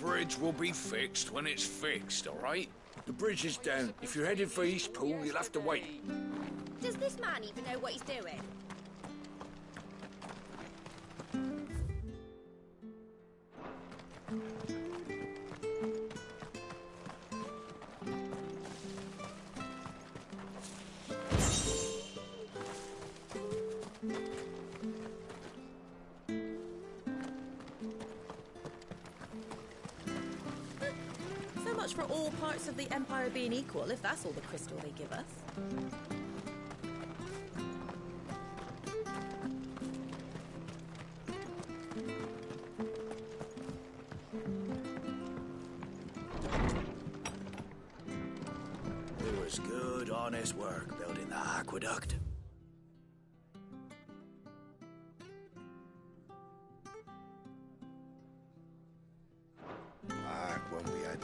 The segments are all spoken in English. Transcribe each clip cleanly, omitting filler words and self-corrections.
bridge will be fixed when it's fixed, all right? The bridge is down. If you're headed for Eastpool, you'll have to wait. Does this man even know what he's doing? For all parts of the Empire being equal, if that's all the crystal they give us. It was good, honest work building the aqueduct. Back when we had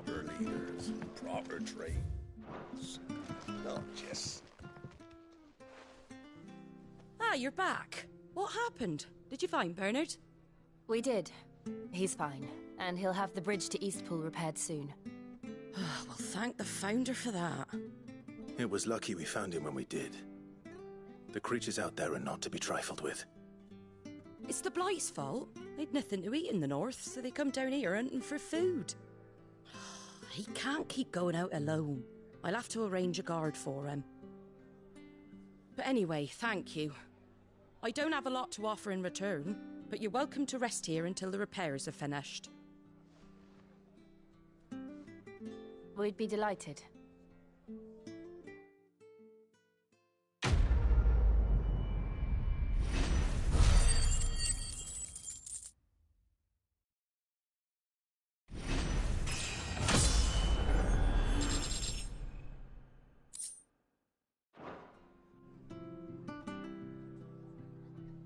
proper leaders and proper trades. Not just... Ah, you're back. What happened? Did you find Bernard? We did. He's fine, and he'll have the bridge to Eastpool repaired soon. Well, thank the Founder for that. It was lucky we found him when we did. The creatures out there are not to be trifled with. It's the Blight's fault. They'd nothing to eat in the north, so they come down here hunting for food. He can't keep going out alone. I'll have to arrange a guard for him. But anyway, thank you. I don't have a lot to offer in return, but you're welcome to rest here until the repairs are finished. We'd be delighted.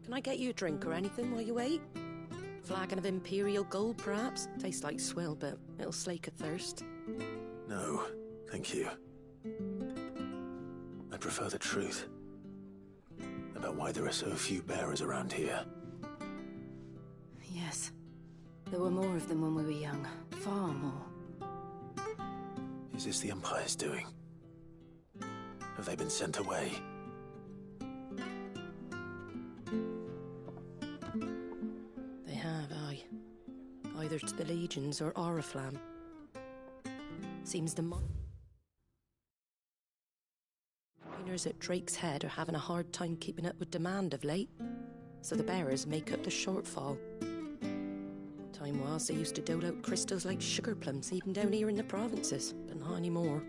Can I get you a drink or anything while you wait? Flagon of Imperial Gold, perhaps? Tastes like swill, but it'll slake a thirst. No, thank you. I prefer the truth about why there are so few bearers around here. Yes. There were more of them when we were young. Far more. Is this the Empire's doing? Have they been sent away? They have, aye. Either to the Legions or Oriflamme. Seems the miners at Drake's Head are having a hard time keeping up with demand of late, so the bearers make up the shortfall. Time was they used to dole out crystals like sugar plums even down here in the provinces, but not anymore.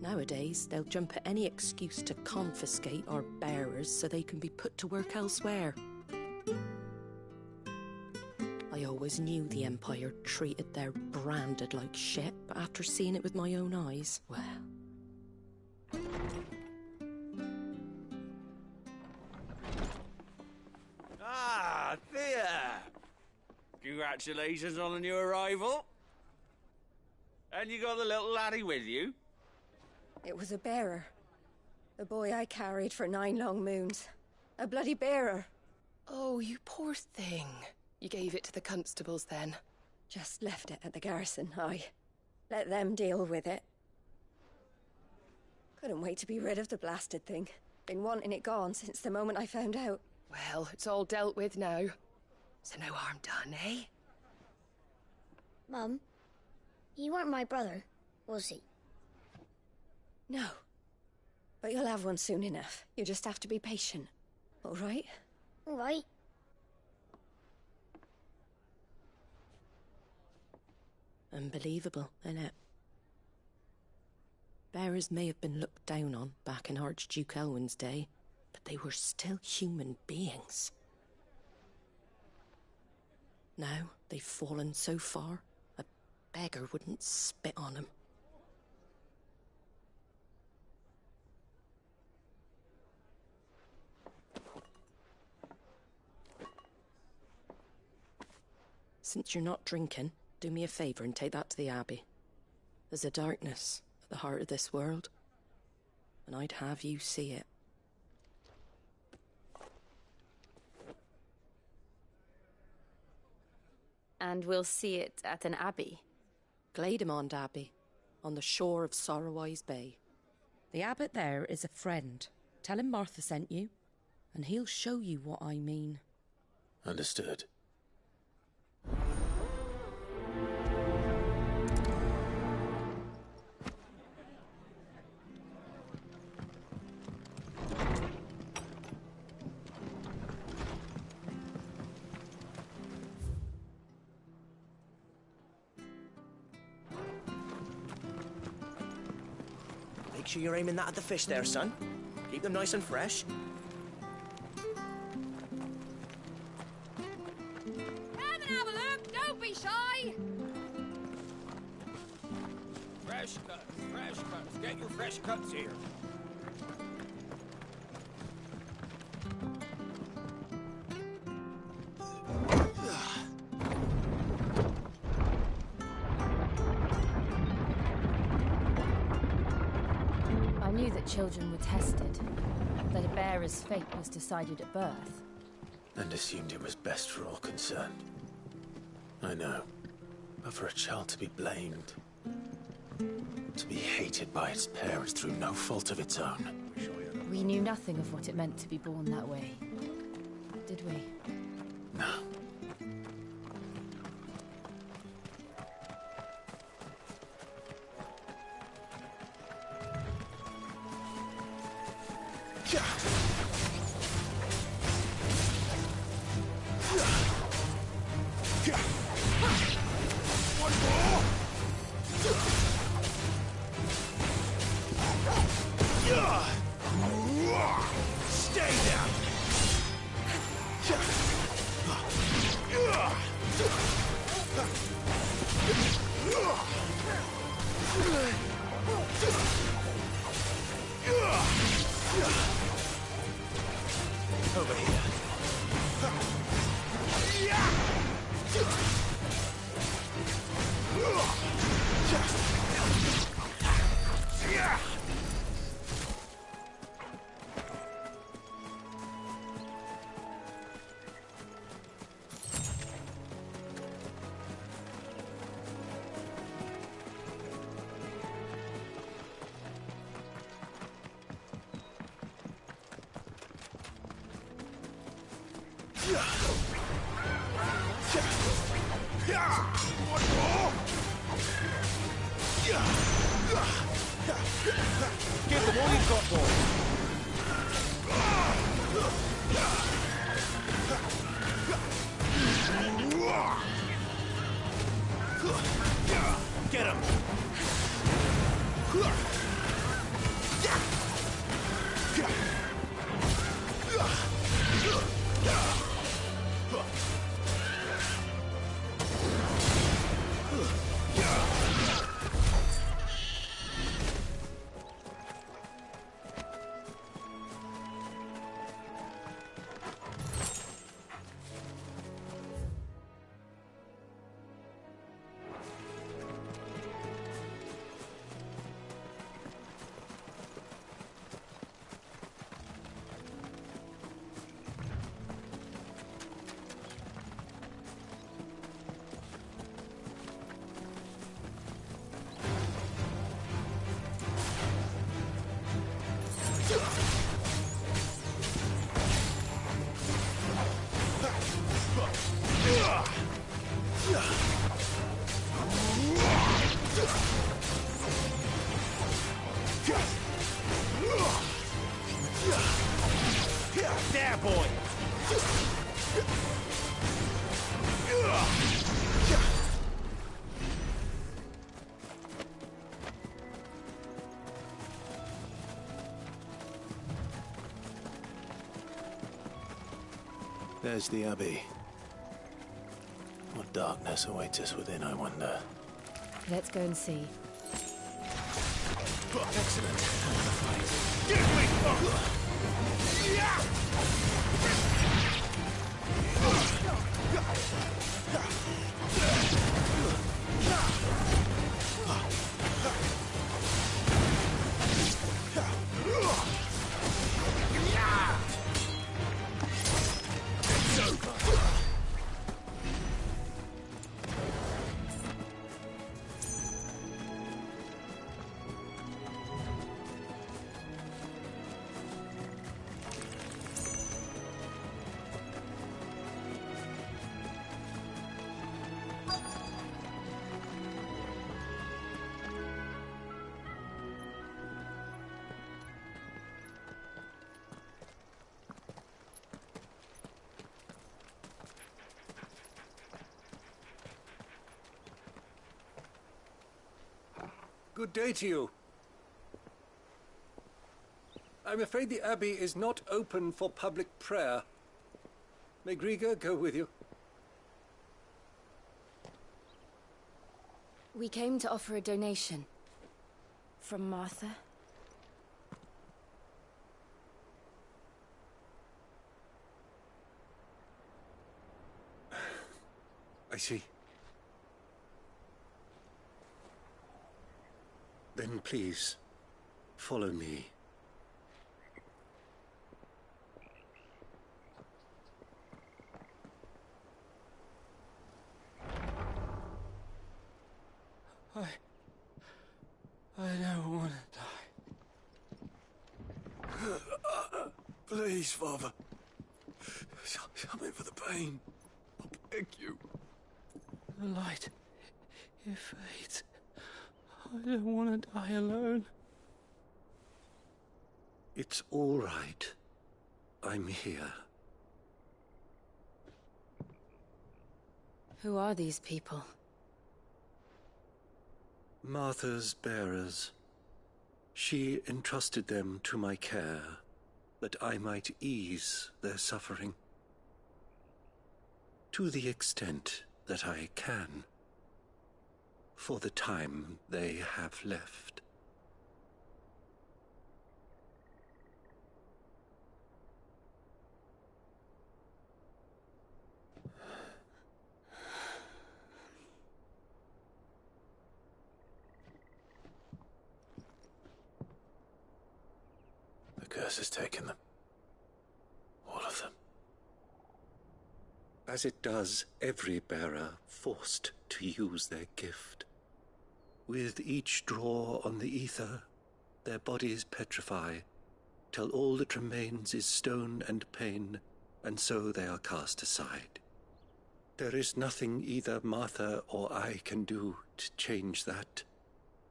Nowadays, they'll jump at any excuse to confiscate our bearers so they can be put to work elsewhere. I always knew the Empire treated their branded like shit, but after seeing it with my own eyes, well... Ah, Thea! Congratulations on the new arrival. And you got the little laddie with you? It was a bearer. The boy I carried for 9 long moons. A bloody bearer. Oh, you poor thing. You gave it to the constables then? Just left it at the garrison, aye. Let them deal with it. Couldn't wait to be rid of the blasted thing. Been wanting it gone since the moment I found out. Well, it's all dealt with now. So no harm done, eh? Mum, he weren't my brother, was he? No. But you'll have one soon enough. You just have to be patient. All right? All right. Unbelievable, innit? Bearers may have been looked down on back in Archduke Elwin's day, but they were still human beings. Now they've fallen so far, a beggar wouldn't spit on them. Since you're not drinking, do me a favour and take that to the Abbey. There's a darkness at the heart of this world, and I'd have you see it. And we'll see it at an abbey. Glademond Abbey, on the shore of Sorrowise Bay. The abbot there is a friend. Tell him Martha sent you, and he'll show you what I mean. Understood. Make sure you're aiming that at the fish there, son. Keep them nice and fresh. Come and have a look! Don't be shy! Fresh cuts, fresh cuts. Get your fresh cuts here. I knew that children were tested, that a bearer's fate was decided at birth. And assumed it was best for all concerned. I know. But for a child to be blamed, to be hated by its parents through no fault of its own. We knew nothing of what it meant to be born that way, did we? No. Over here. Give them all you've got, boy. Get him! There, boy. There's the Abbey. What darkness awaits us within, I wonder. Let's go and see. Excellent. Give me! Good day to you. I'm afraid the Abbey is not open for public prayer. May Grieger go with you? We came to offer a donation. From Martha. I see. Then please, follow me. I don't want to die. Please, Father. Help me for the pain. I beg you. The light, it fades. I don't want to die alone. It's all right. I'm here. Who are these people? Martha's bearers. She entrusted them to my care, that I might ease their suffering. To the extent that I can, for the time they have left. The curse has taken them. All of them. As it does every bearer forced to use their gift. With each draw on the ether, their bodies petrify, till all that remains is stone and pain, and so they are cast aside. There is nothing either Martha or I can do to change that,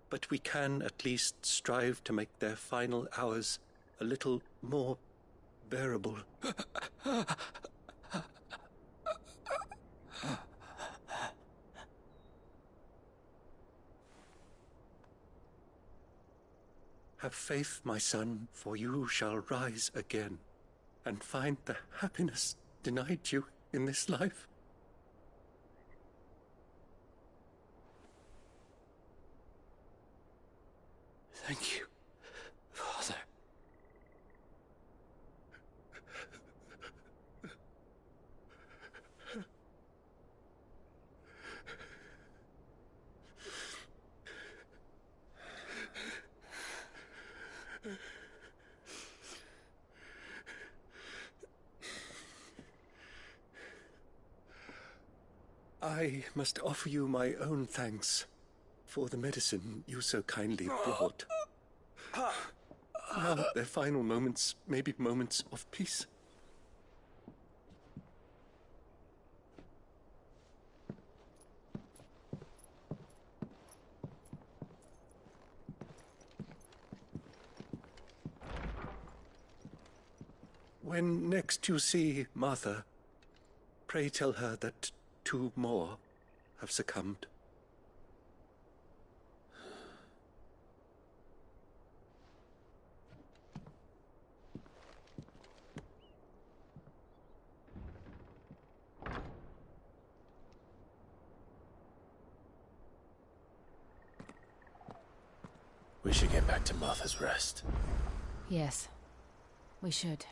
but we can at least strive to make their final hours a little more bearable. Have faith, my son, for you shall rise again, and find the happiness denied you in this life. Thank you, Father. I must offer you my own thanks for the medicine you so kindly brought. Now their final moments may be moments of peace. When next you see Martha, pray tell her that 2 more have succumbed. We should get back to Martha's Rest. Yes, we should.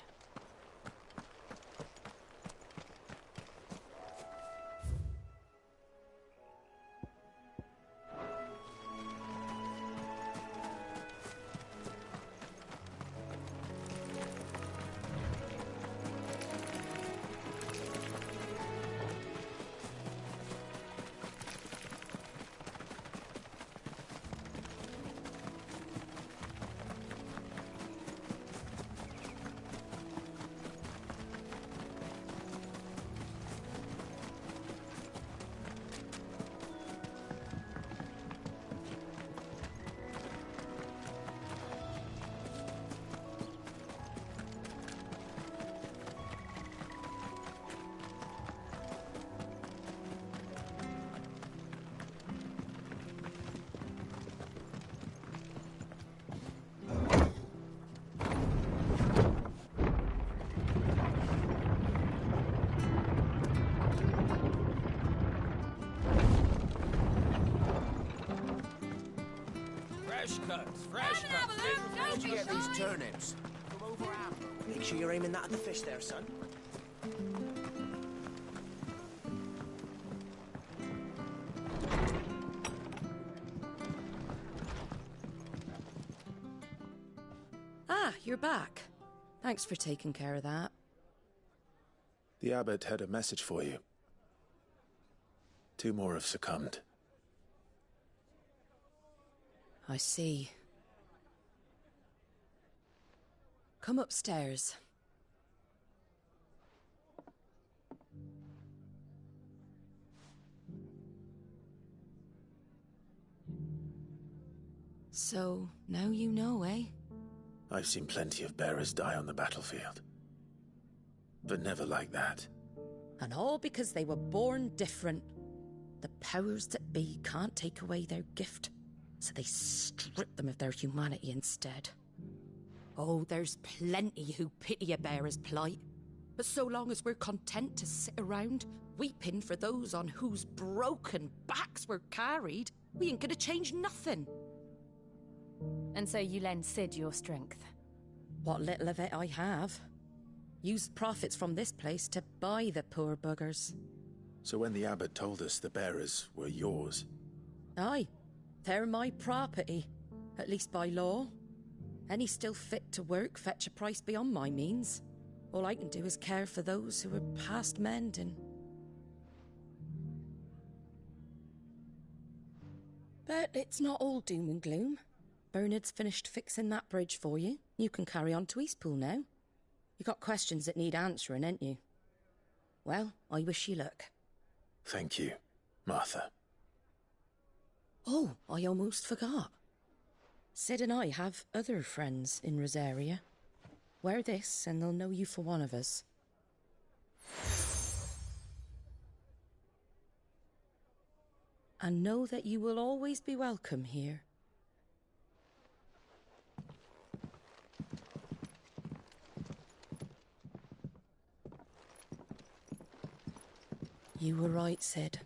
cuts, fresh Come and have cuts. a look, don't be Get shy. these turnips. From over Amber. Make sure you're aiming that at the fish there, son. Ah, you're back. Thanks for taking care of that. The abbot had a message for you. 2 more have succumbed. I see. Come upstairs. So, now you know, eh? I've seen plenty of bearers die on the battlefield. But never like that. And all because they were born different. The powers that be can't take away their gift, so they strip them of their humanity instead. Oh, there's plenty who pity a bearer's plight. But so long as we're content to sit around, weeping for those on whose broken backs we're carried, we ain't gonna change nothing. And so you lend Sid your strength. What little of it I have. Used profits from this place to buy the poor buggers. So when the abbot told us the bearers were yours... Aye, they're my property, at least by law. Any still fit to work fetch a price beyond my means. All I can do is care for those who are past mending. But it's not all doom and gloom. Bernard's finished fixing that bridge for you. You can carry on to Eastpool now. You got questions that need answering, ain't you? Well, I wish you luck. Thank you, Martha. Oh, I almost forgot. Sid and I have other friends in Rosaria. Wear this and they'll know you for one of us. And know that you will always be welcome here. You were right, Sid.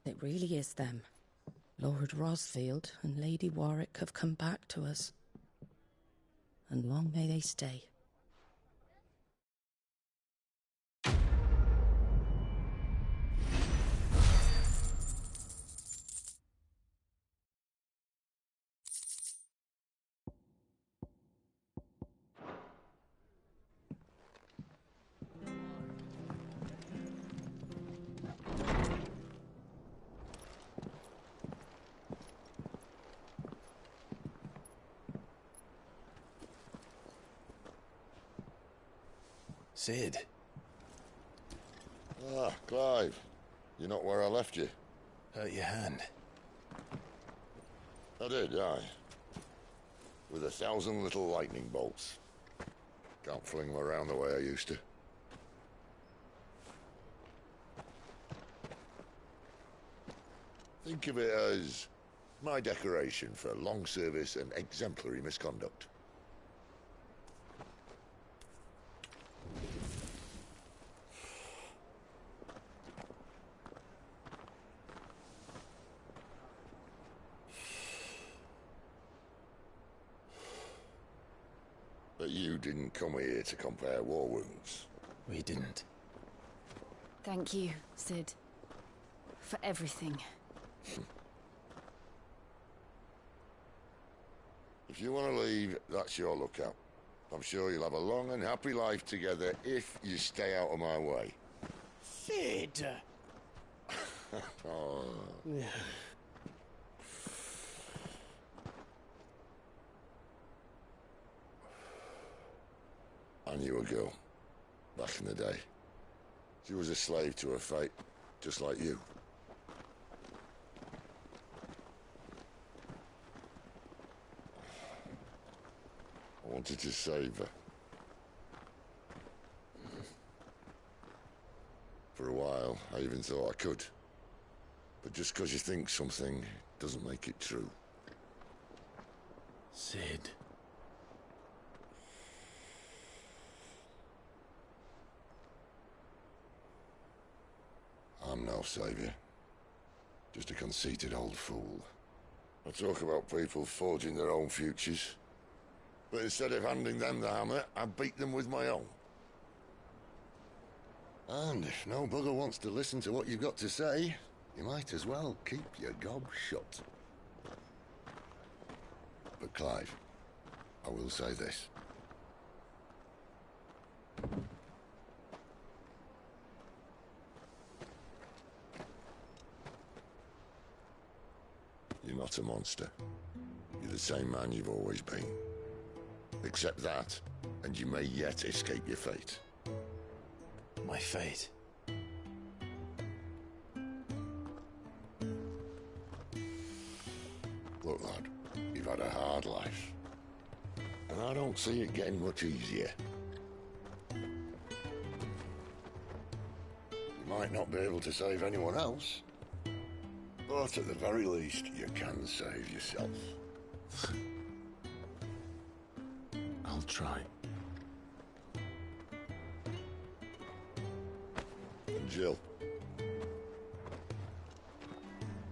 It really is them. Lord Rosfield and Lady Warwick have come back to us. And long may they stay. Sid. Ah, Clive. You're not where I left you. Hurt your hand. I did, aye. With 1,000 little lightning bolts. Can't fling them around the way I used to. Think of it as my decoration for long service and exemplary misconduct. But you didn't come here to compare war wounds. We didn't. Thank you, Sid. For everything. If you want to leave, that's your lookout. I'm sure you'll have a long and happy life together if you stay out of my way. Sid! Oh. I knew a girl, back in the day. She was a slave to her fate, just like you. I wanted to save her. For a while, I even thought I could. But just because you think something doesn't make it true. Sid. I'm no savior. Just a conceited old fool. I talk about people forging their own futures. But instead of handing them the hammer, I beat them with my own. And if no bugger wants to listen to what you've got to say, you might as well keep your gob shut. But Clive, I will say this. You're not a monster. You're the same man you've always been. Accept that, and you may yet escape your fate. My fate? Look, lad, you've had a hard life. And I don't see it getting much easier. You might not be able to save anyone else, but at the very least, you can save yourself. I'll try. And Jill,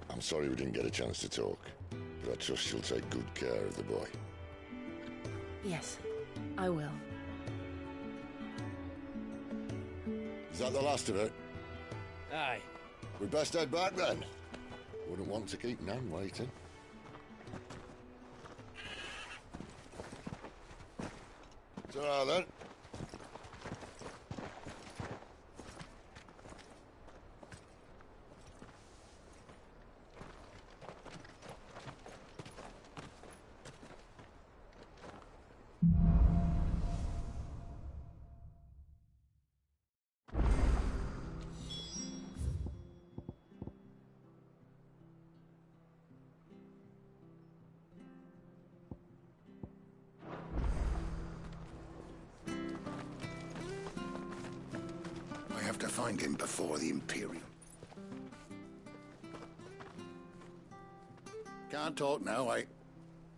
I'm sorry we didn't get a chance to talk, but I trust she'll take good care of the boy. Yes, I will. Is that the last of it? Aye. We'd best head back then. Wouldn't want to keep Nan waiting. Ta-ra then. I have to find him before the Imperial. Can't talk now,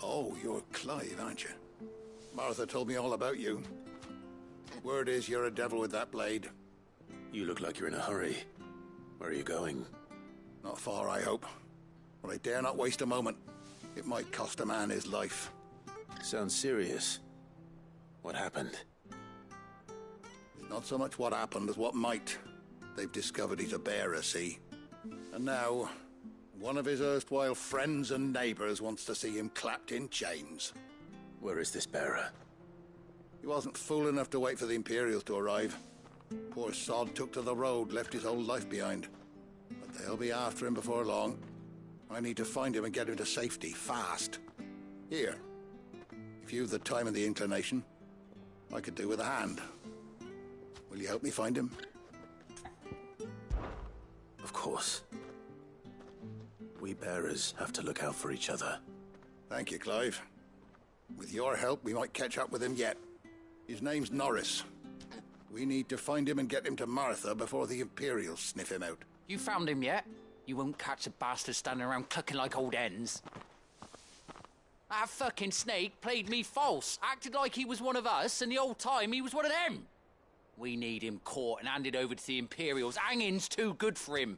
Oh, you're Clive, aren't you? Martha told me all about you. Word is you're a devil with that blade. You look like you're in a hurry. Where are you going? Not far, I hope. But I dare not waste a moment. It might cost a man his life. Sounds serious. What happened? It's not so much what happened as what might. They've discovered he's a bearer, see? And now, one of his erstwhile friends and neighbors wants to see him clapped in chains. Where is this bearer? He wasn't fool enough to wait for the Imperials to arrive. Poor sod took to the road, left his whole life behind. But they'll be after him before long. I need to find him and get him to safety, fast. Here, if you've the time and the inclination, I could do with a hand. Will you help me find him? Of course. We bearers have to look out for each other. Thank you, Clive. With your help, we might catch up with him yet. His name's Norris. We need to find him and get him to Martha before the Imperials sniff him out. You found him yet? You won't catch a bastard standing around clucking like old hens. That fucking snake played me false, acted like he was one of us, and the whole time he was one of them. We need him caught and handed over to the Imperials. Hanging's too good for him.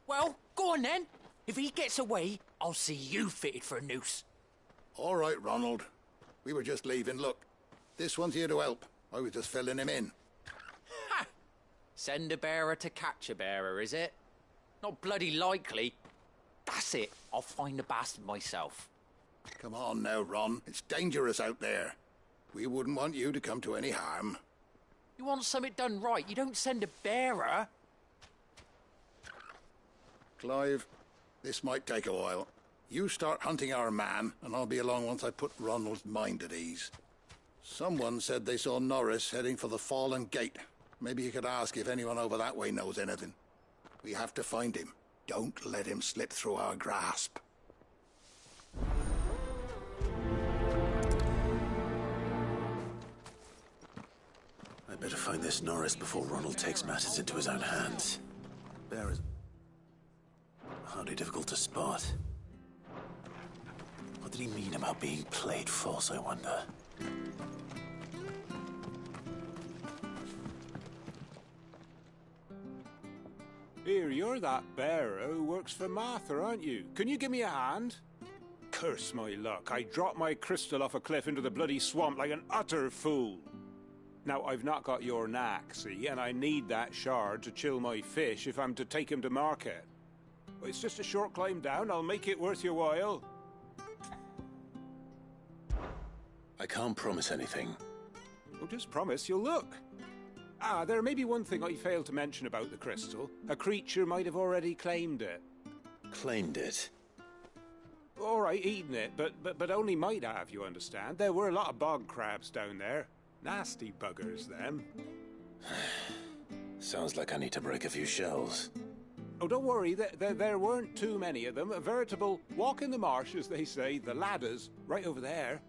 Well, go on then. If he gets away, I'll see you fitted for a noose. All right, Ronald. We were just leaving. Look, this one's here to help. I was just filling him in. Ha! Send a bearer to catch a bearer, is it? Not bloody likely. That's it. I'll find the bastard myself. Come on now, Ron. It's dangerous out there. We wouldn't want you to come to any harm. You want something done right, you don't send a bearer. Clive, this might take a while. You start hunting our man, and I'll be along once I put Ronald's mind at ease. Someone said they saw Norris heading for the Fallen Gate. Maybe you could ask if anyone over that way knows anything. We have to find him. Don't let him slip through our grasp. I'd better find this Norris before Ronald takes matters into his own hands. Bear is hardly difficult to spot. What did he mean about being played false, I wonder? Here, you're that bearer who works for Martha, aren't you? Can you give me a hand? Curse my luck. I dropped my crystal off a cliff into the bloody swamp like an utter fool. Now, I've not got your knack, see, and I need that shard to chill my fish if I'm to take him to market. It's just a short climb down. I'll make it worth your while. I can't promise anything. Well, just promise you'll look. Ah, there may be one thing I failed to mention about the crystal. A creature might have already claimed it. Claimed it? All right, eaten it, but only might have, you understand. There were a lot of bog crabs down there. Nasty buggers, them. Sounds like I need to break a few shells. Oh, don't worry, there weren't too many of them. A veritable walk in the marsh, as they say, the ladders, right over there.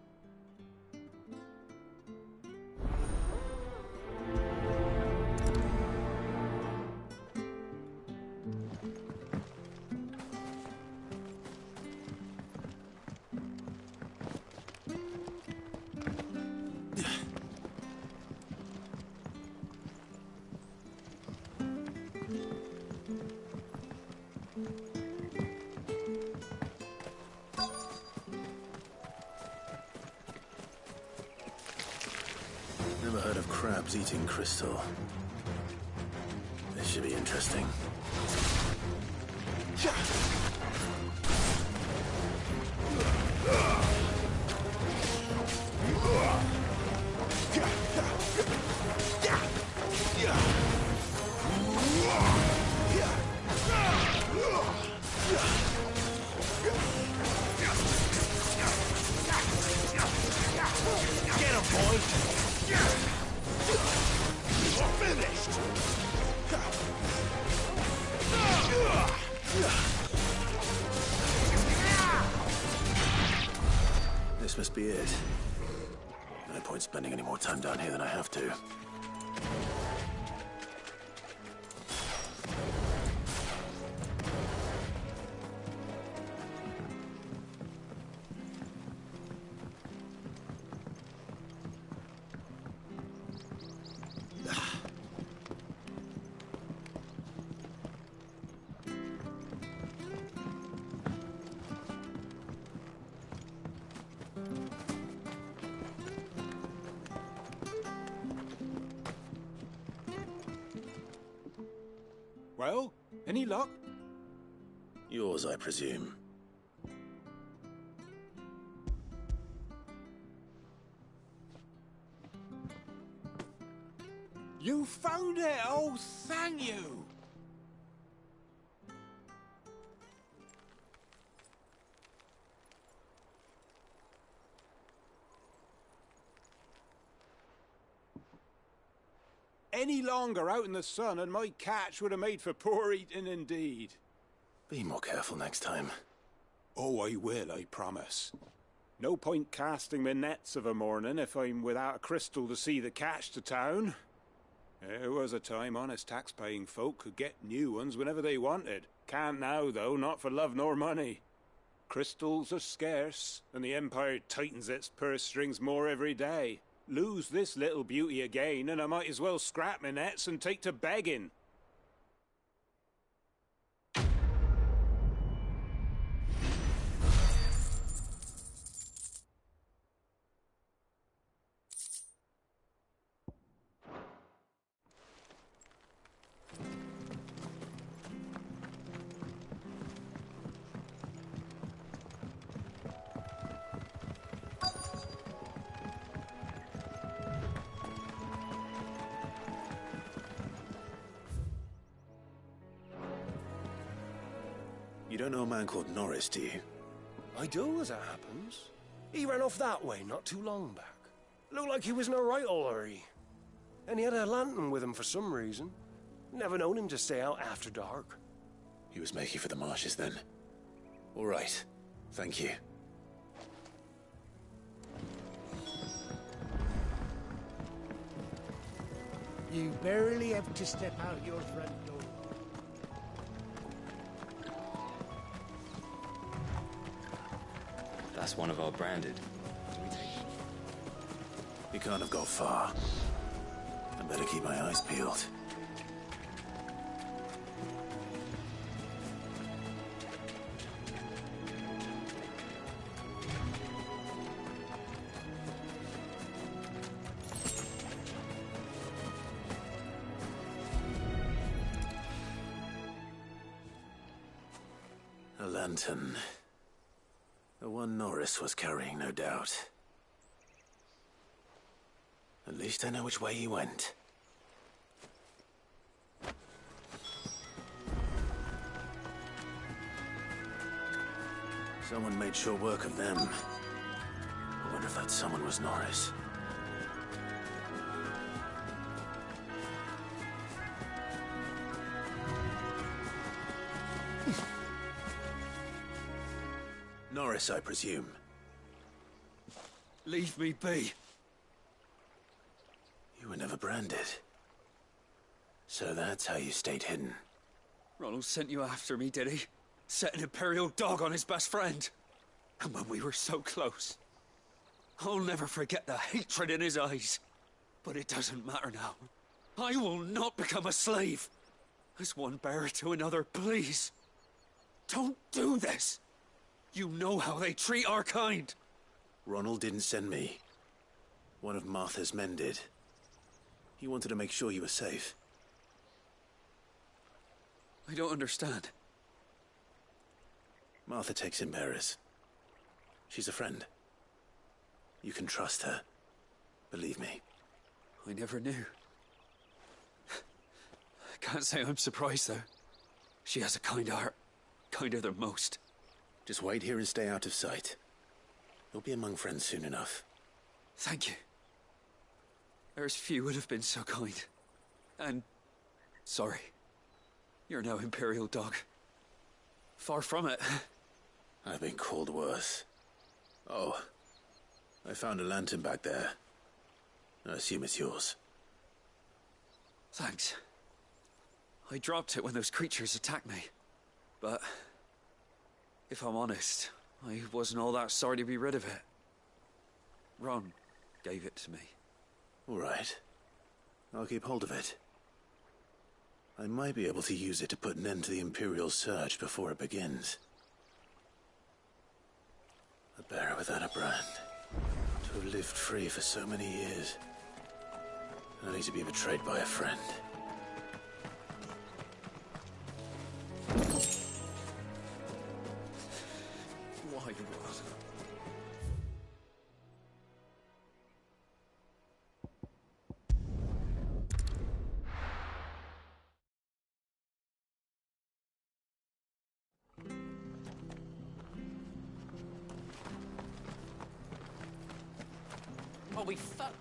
Never heard of crabs eating crystal. This should be interesting. Get him, boy! You're finished! This must be it. No point spending any more time down here than I have to. Well, any luck? Yours, I presume. You found it! Oh, thank you! Any longer out in the sun and my catch would have made for poor eating indeed. Be more careful next time. Oh, I will, I promise. No point casting my nets of a morning if I'm without a crystal to see the catch to town. There was a time honest tax-paying folk could get new ones whenever they wanted. Can't now, though, not for love nor money. Crystals are scarce, and the Empire tightens its purse strings more every day. Lose this little beauty again, and I might as well scrap my nets and take to begging. You don't know a man called Norris, do you? I do, as it happens. He ran off that way not too long back. Looked like he was in a right old hurry. And he had a lantern with him for some reason. Never known him to stay out after dark. He was making for the marshes then. All right. Thank you. You barely have to step out your front door. That's one of our branded. He can't have got far. I better keep my eyes peeled. A lantern. The one Norris was carrying, no doubt. At least I know which way he went. Someone made sure work of them. I wonder if that someone was Norris. Norris, I presume. Leave me be. You were never branded. So that's how you stayed hidden. Ronald sent you after me, did he? Set an Imperial dog on his best friend. And when we were so close. I'll never forget the hatred in his eyes. But it doesn't matter now. I will not become a slave. As one bearer to another, please. Don't do this. You know how they treat our kind. Ronald didn't send me. One of Martha's men did. He wanted to make sure you were safe. I don't understand. Martha takes in bearers. She's a friend. You can trust her. Believe me. I never knew. I can't say I'm surprised, though. She has a kind heart. Kinder than most. Just wait here and stay out of sight. You'll be among friends soon enough. Thank you. There's few would have been so kind. And... sorry. You're no Imperial dog. Far from it. I've been called worse. Oh. I found a lantern back there. I assume it's yours. Thanks. I dropped it when those creatures attacked me. But... if I'm honest, I wasn't all that sorry to be rid of it. Ron gave it to me. All right. I'll keep hold of it. I might be able to use it to put an end to the Imperial surge before it begins. A bearer without a brand. To have lived free for so many years. Only to be betrayed by a friend. Why was Oh, we fuck.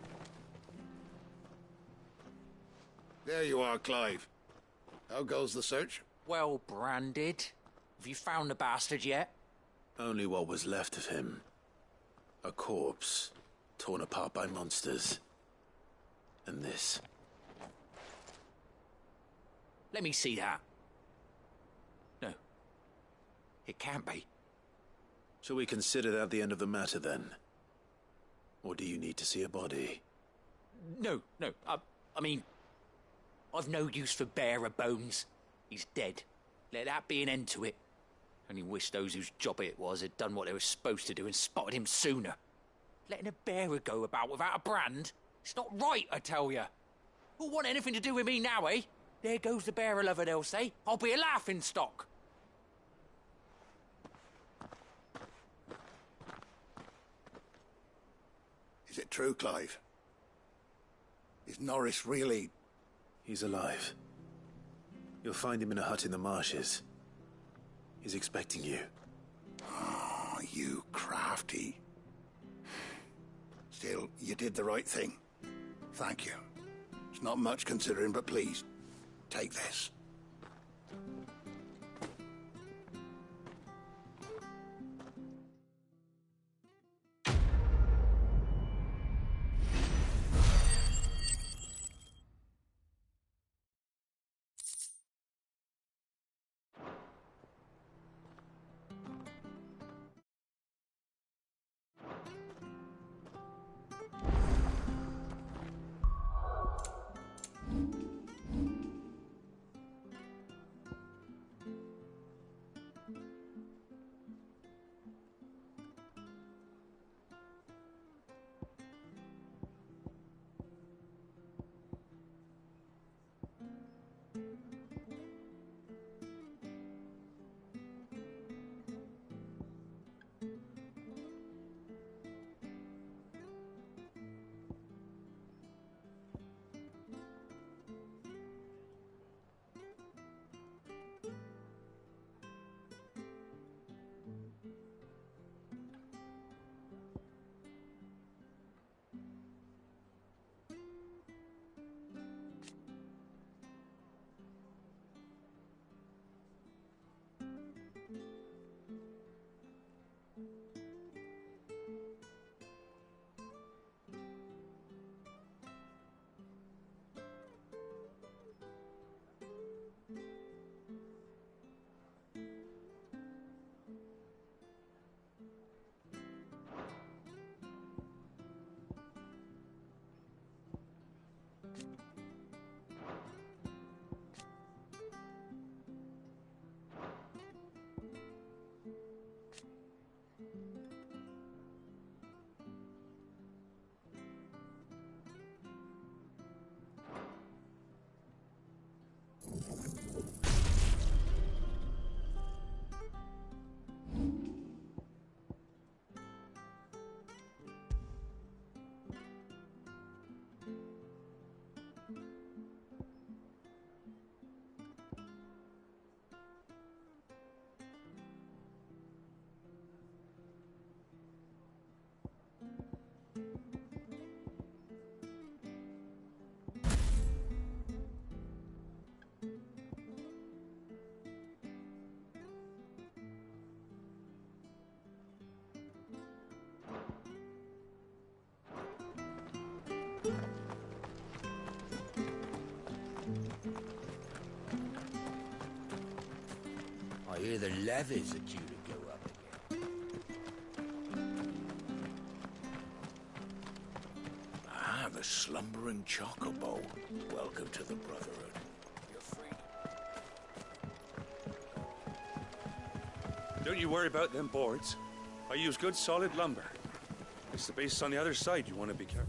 There you are, Clive. How goes the search? Well branded. Have you found the bastard yet? Only what was left of him. A corpse, torn apart by monsters. And this. Let me see that. No. It can't be. Shall we consider that the end of the matter, then? Or do you need to see a body? No. I mean... I've no use for bearer bones. He's dead. Let that be an end to it. Only wish those whose job it was had done what they were supposed to do and spotted him sooner. Letting a bearer go about without a brand? It's not right, I tell you. Who'll want anything to do with me now, eh? There goes the bearer lover, they'll say. I'll be a laughingstock. Is it true, Clive? Is Norris really... He's alive. You'll find him in a hut in the marshes. He's expecting you. Oh, you crafty. Still, you did the right thing. Thank you. It's not much considering, but please, take this. hear the levies are due to go up again. Ah, the slumbering chocobo. Welcome to the Brotherhood. You're free. Don't you worry about them boards. I use good solid lumber. It's the base on the other side you want to be careful.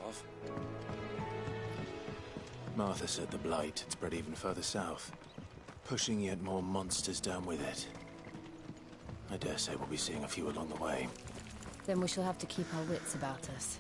Love? Martha said the blight had spread even further south, pushing yet more monsters down with it. I dare say we'll be seeing a few along the way. Then we shall have to keep our wits about us.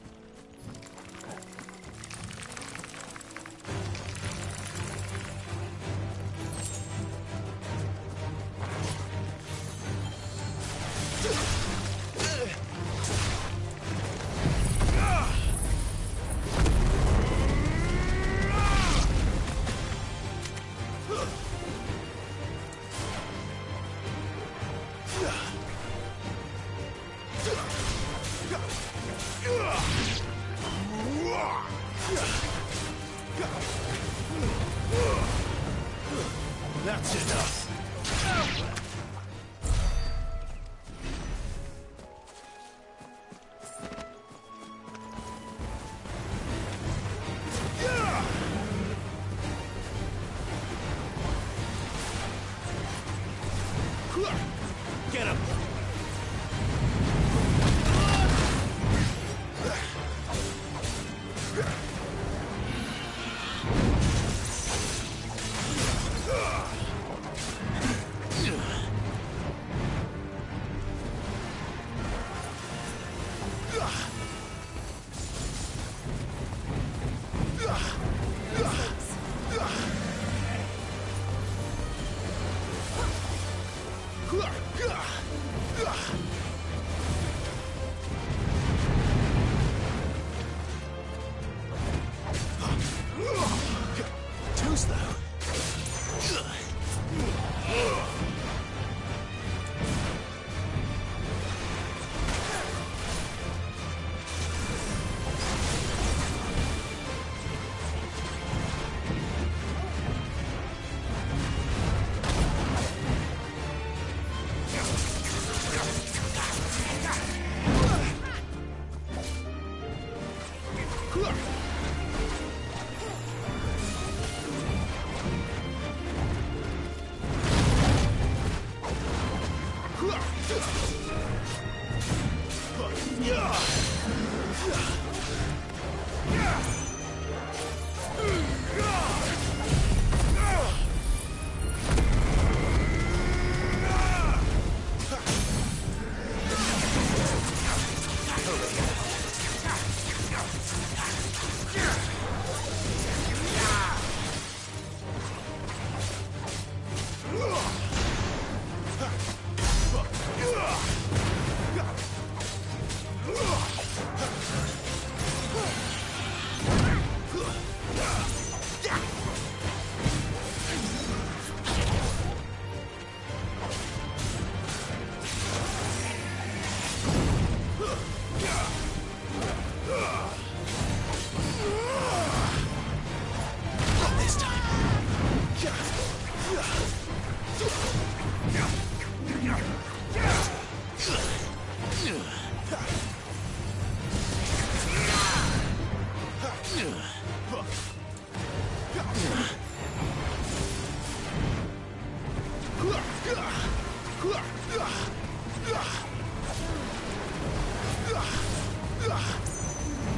That's enough. Get him. Too slow.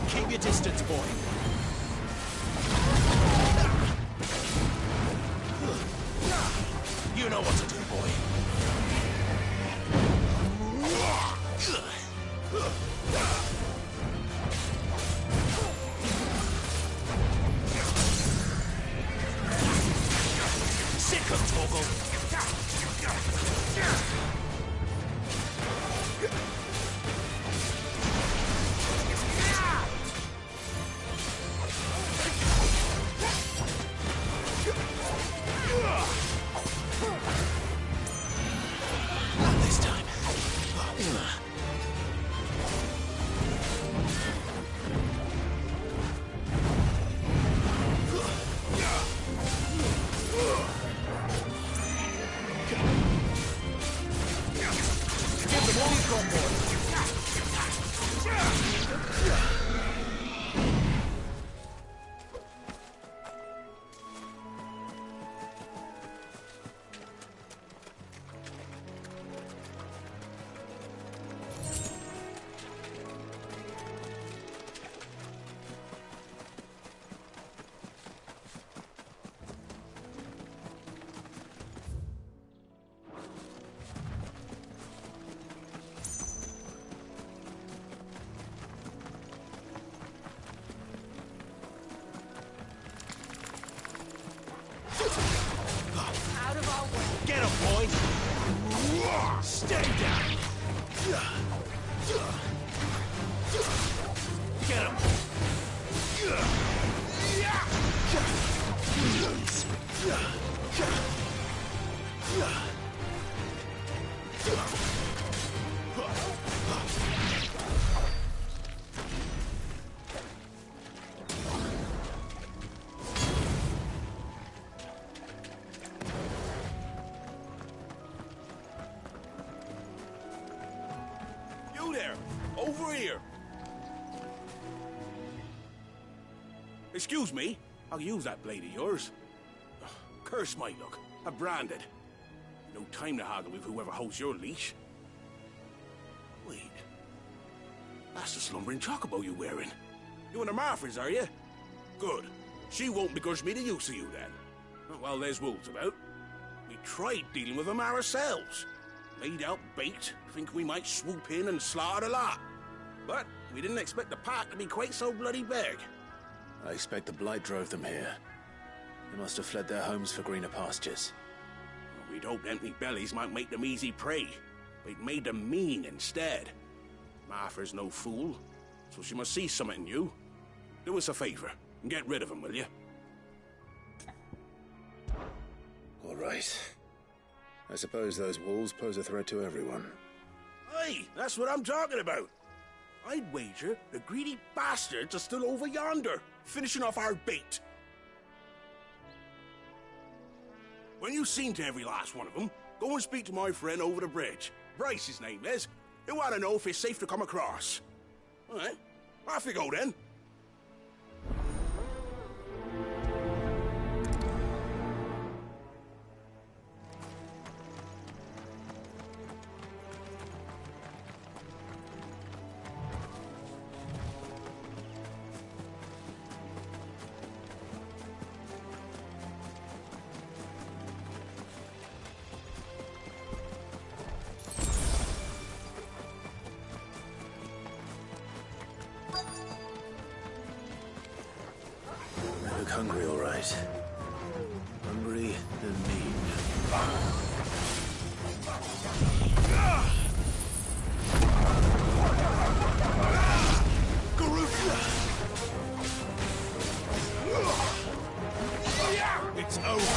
Keep your distance, boy. You know what to do, boy. Sick of Toggle. Not this time. Stay down! Get him! You there! Over here! Excuse me, I'll use that blade of yours. Ugh, curse my luck. I'm branded. No time to haggle with whoever holds your leash. Wait. That's the slumbering chocobo you're wearing. You and the Marfors, are you? Good. She won't begrudge me the use of you, then. Well, there's wolves about. We tried dealing with them ourselves. Laid out bait, think we might swoop in and slaughter the lot. But we didn't expect the pack to be quite so bloody big. I expect the blight drove them here. They must have fled their homes for greener pastures. We'd hoped empty bellies might make them easy prey. But it made them mean instead. Martha's no fool, so she must see something in you. Do us a favor and get rid of them, will you? All right. I suppose those wolves pose a threat to everyone. Aye, that's what I'm talking about. I'd wager the greedy bastards are still over yonder, finishing off our bait. When you've seen to every last one of them, go and speak to my friend over the bridge. Bryce, his name is. He'll want to know if it's safe to come across. All right, off you go then. I look hungry, all right. Hungry and mean. It's over.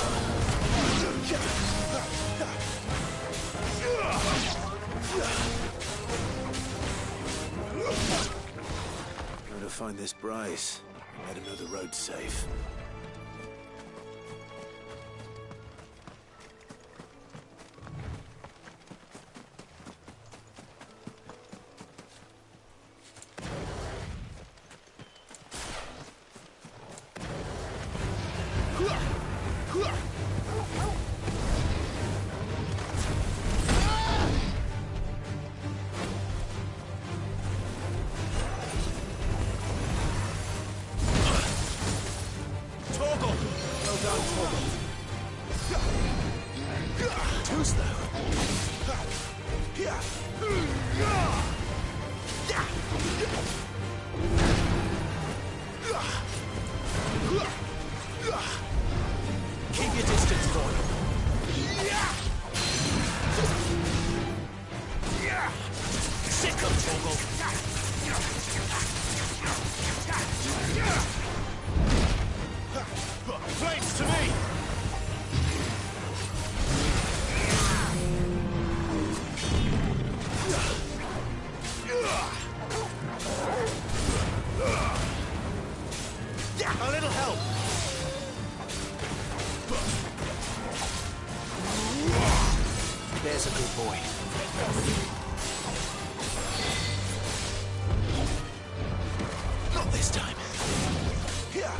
Trying to find this Bryce. Let him know the road's safe. Keep your distance, boy. Sick of Torgal. Flames to me. A little help. There's a good boy. Not this time. Here.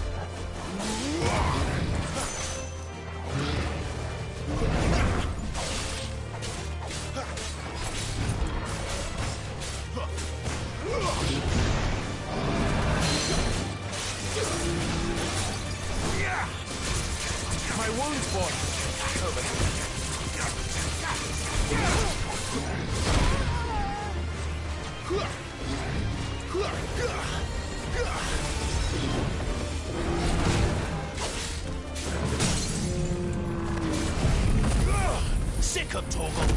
My wounds, boy. Over. Sick of Torgal.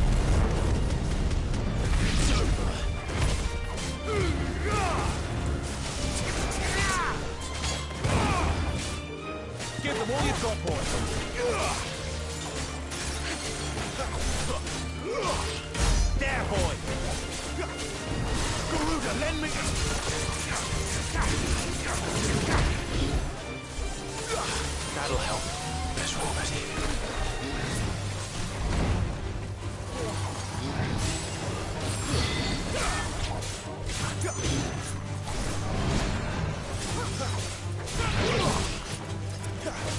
drop, boy. There, boy. Garuda, lend me... That'll help. There's Robert.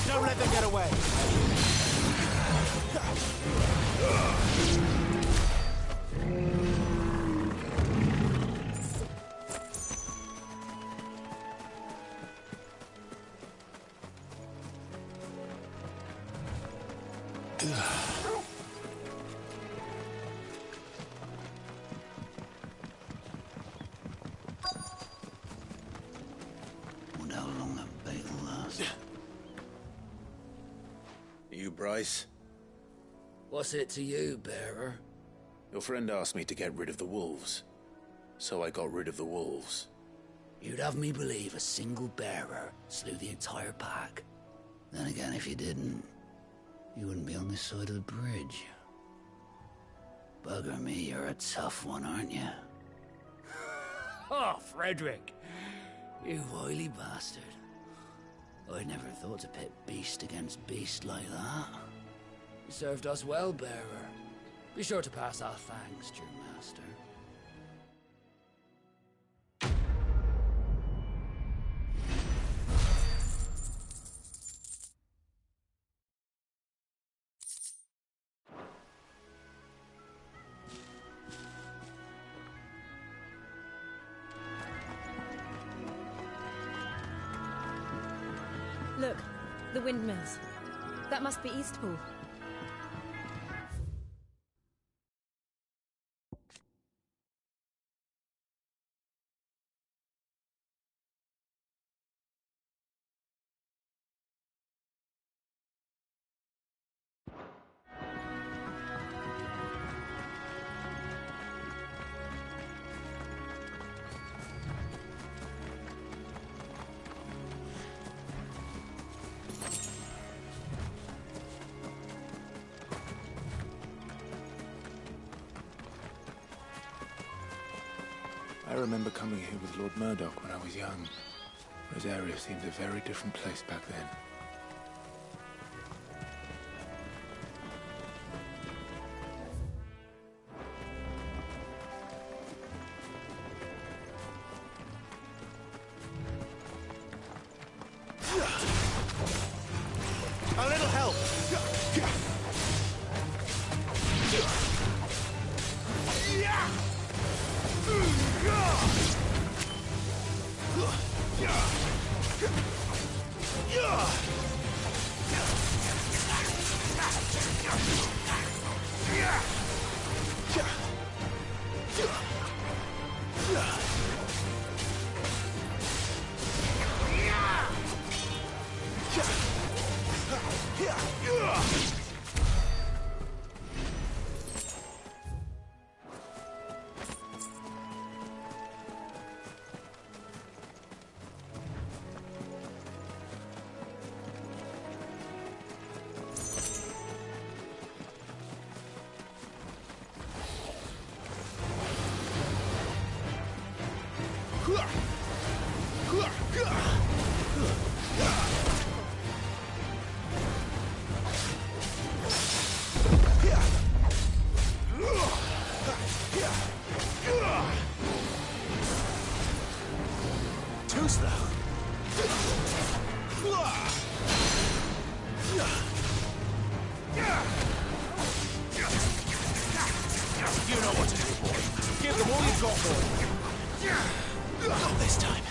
Don't let them get away. Wonder how long that bait will last. You, Bryce? What's it to you, bearer? Your friend asked me to get rid of the wolves. So I got rid of the wolves. You'd have me believe a single bearer slew the entire pack. Then again, if you didn't, you wouldn't be on this side of the bridge. Bugger me, you're a tough one, aren't you? Oh, Frederick. You wily bastard. I'd never thought to pit beast against beast like that. You served us well, bearer. Be sure to pass our thanks to your master. Look, the windmills. That must be Eastpool. I remember coming here with Lord Murdoch when I was young. Rosaria seemed a very different place back then. A little help. Too slow. You know what to do, boy. Give them all you've got, boy. Not this time.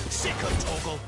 Sick of Toggle.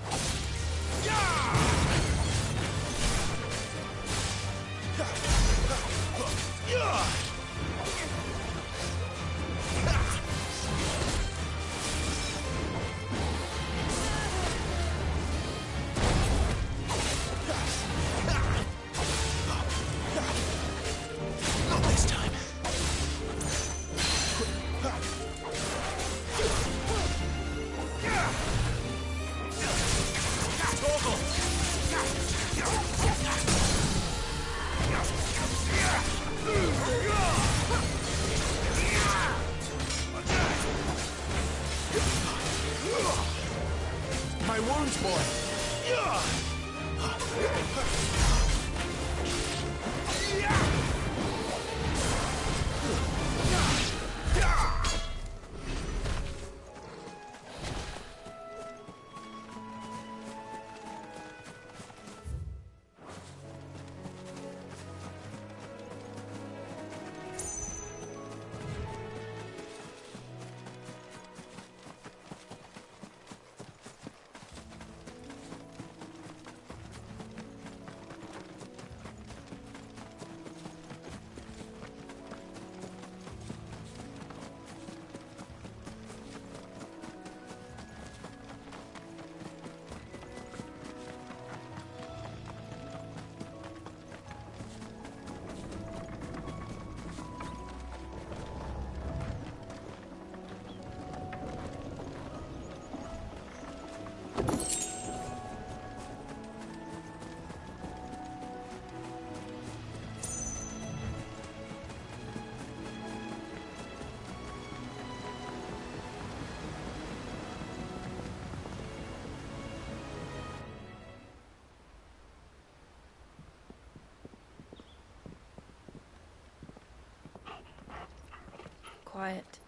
Quiet,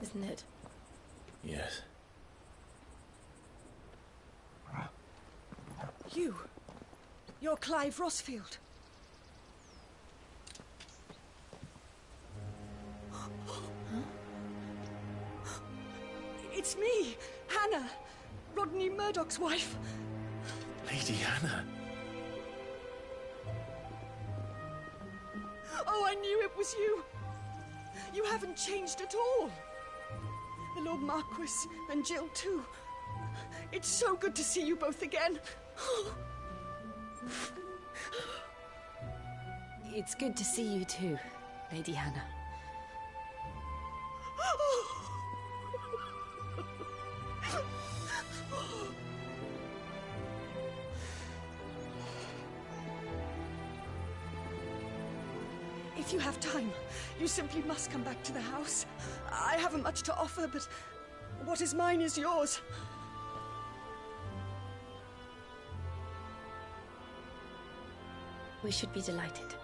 isn't it? Yes. You're Clive Rossfield. It's me, Hannah, Rodney Murdoch's wife. Lady Hannah. Oh, I knew it was you. You haven't changed at all. The Lord Marquis and Jill too. It's so good to see you both again. It's good to see you too, Lady Hannah. If you have time, you simply must come back to the house. I haven't much to offer, but what is mine is yours. We should be delighted.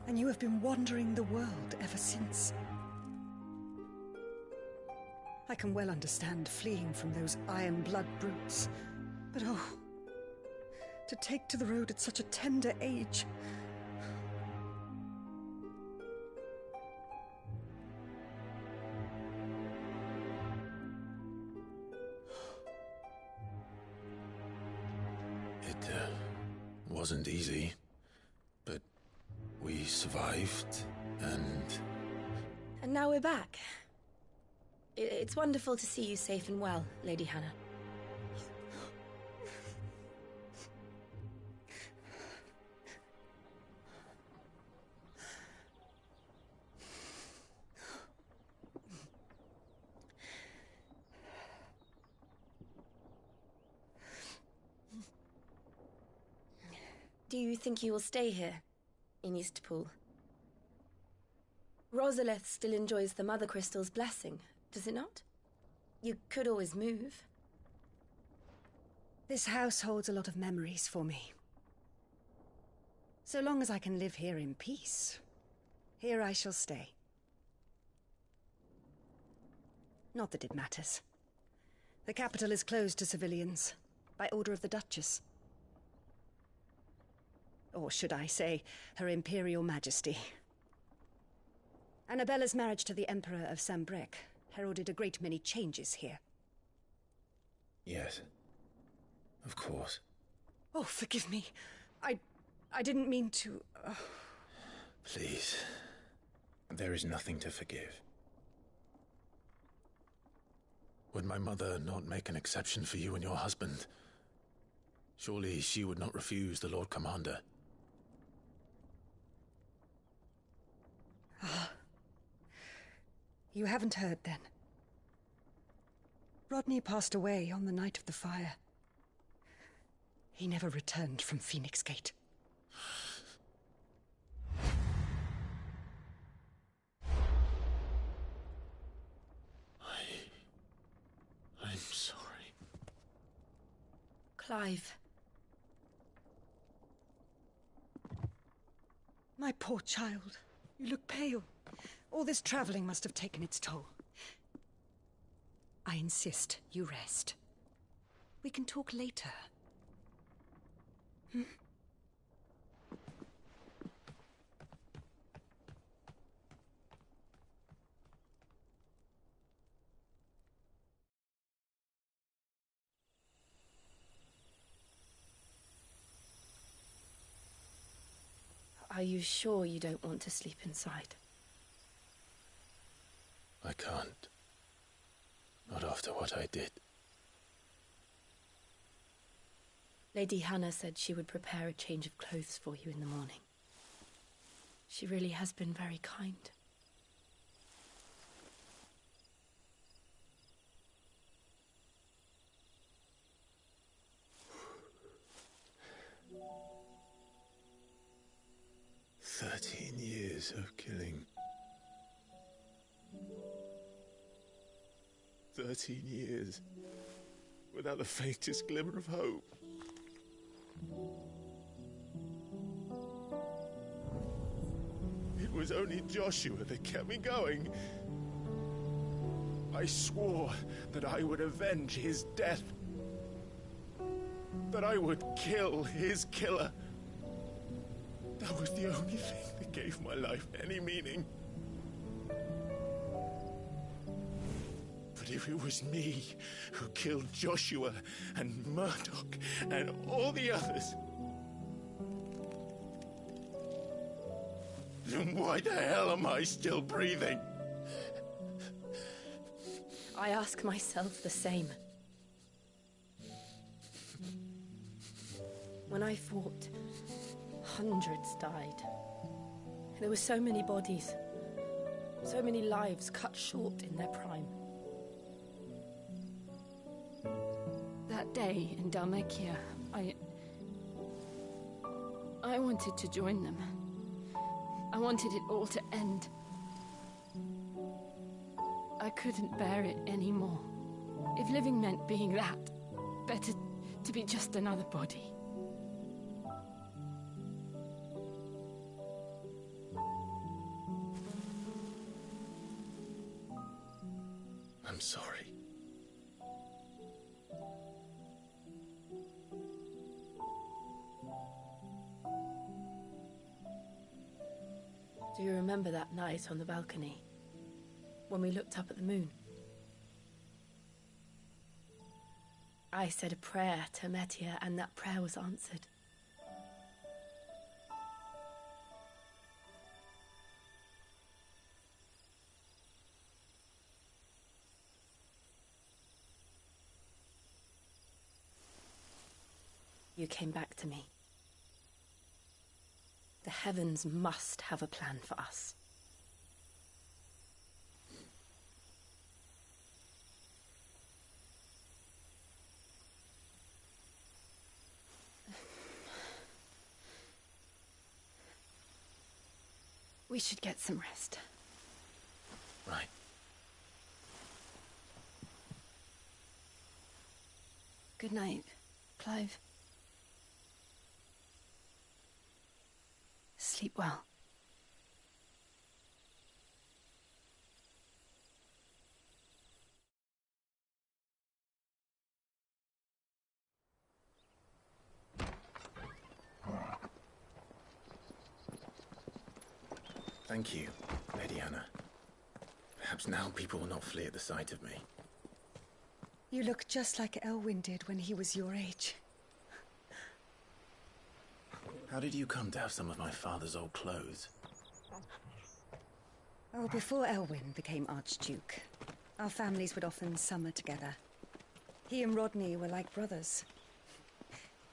And you have been wandering the world ever since. I can well understand fleeing from those iron blood brutes, but oh, to take to the road at such a tender age. It wasn't easy, but we survived, and now we're back. It's wonderful to see you safe and well, Lady Hannah. Do you think you will stay here, in Eastpool? Rosalith still enjoys the Mother Crystal's blessing, does it not? You could always move. This house holds a lot of memories for me. So long as I can live here in peace, here I shall stay. Not that it matters. The capital is closed to civilians, by order of the Duchess. Or should I say, Her Imperial Majesty. Annabella's marriage to the Emperor of Sambrec heralded a great many changes here. yes, of course. Oh, forgive me. I didn't mean to... Please, there is nothing to forgive. Would my mother not make an exception for you and your husband? Surely she would not refuse the Lord Commander. You haven't heard, then. Rodney passed away on the night of the fire. He never returned from Phoenix Gate. I'm sorry. Clive. My poor child. You look pale. All this travelling must have taken its toll. I insist you rest. We can talk later. Hmm? Are you sure you don't want to sleep inside? I can't. Not after what I did. Lady Hannah said she would prepare a change of clothes for you in the morning. She really has been very kind. Years of killing. 13 years without the faintest glimmer of hope. It was only Joshua that kept me going. I swore that I would avenge his death. That I would kill his killer. That was the only thing that gave my life any meaning. But if it was me who killed Joshua and Murdoch and all the others, then why the hell am I still breathing? I ask myself the same. When I fought, hundreds died. There were so many bodies, so many lives cut short in their prime. That day in Dalmekia, I wanted to join them. I wanted it all to end. I couldn't bear it anymore. If living meant being that, better to be just another body. I'm sorry. Do you remember that night on the balcony, when we looked up at the moon? I said a prayer to Metia, and that prayer was answered. You came back to me. The heavens must have a plan for us. We should get some rest. Right. Good night, Clive. Sleep well. Thank you, Lady Hannah. Perhaps now people will not flee at the sight of me. You look just like Elwyn did when he was your age. How did you come to have some of my father's old clothes? Oh, before Elwyn became Archduke, our families would often summer together. He and Rodney were like brothers.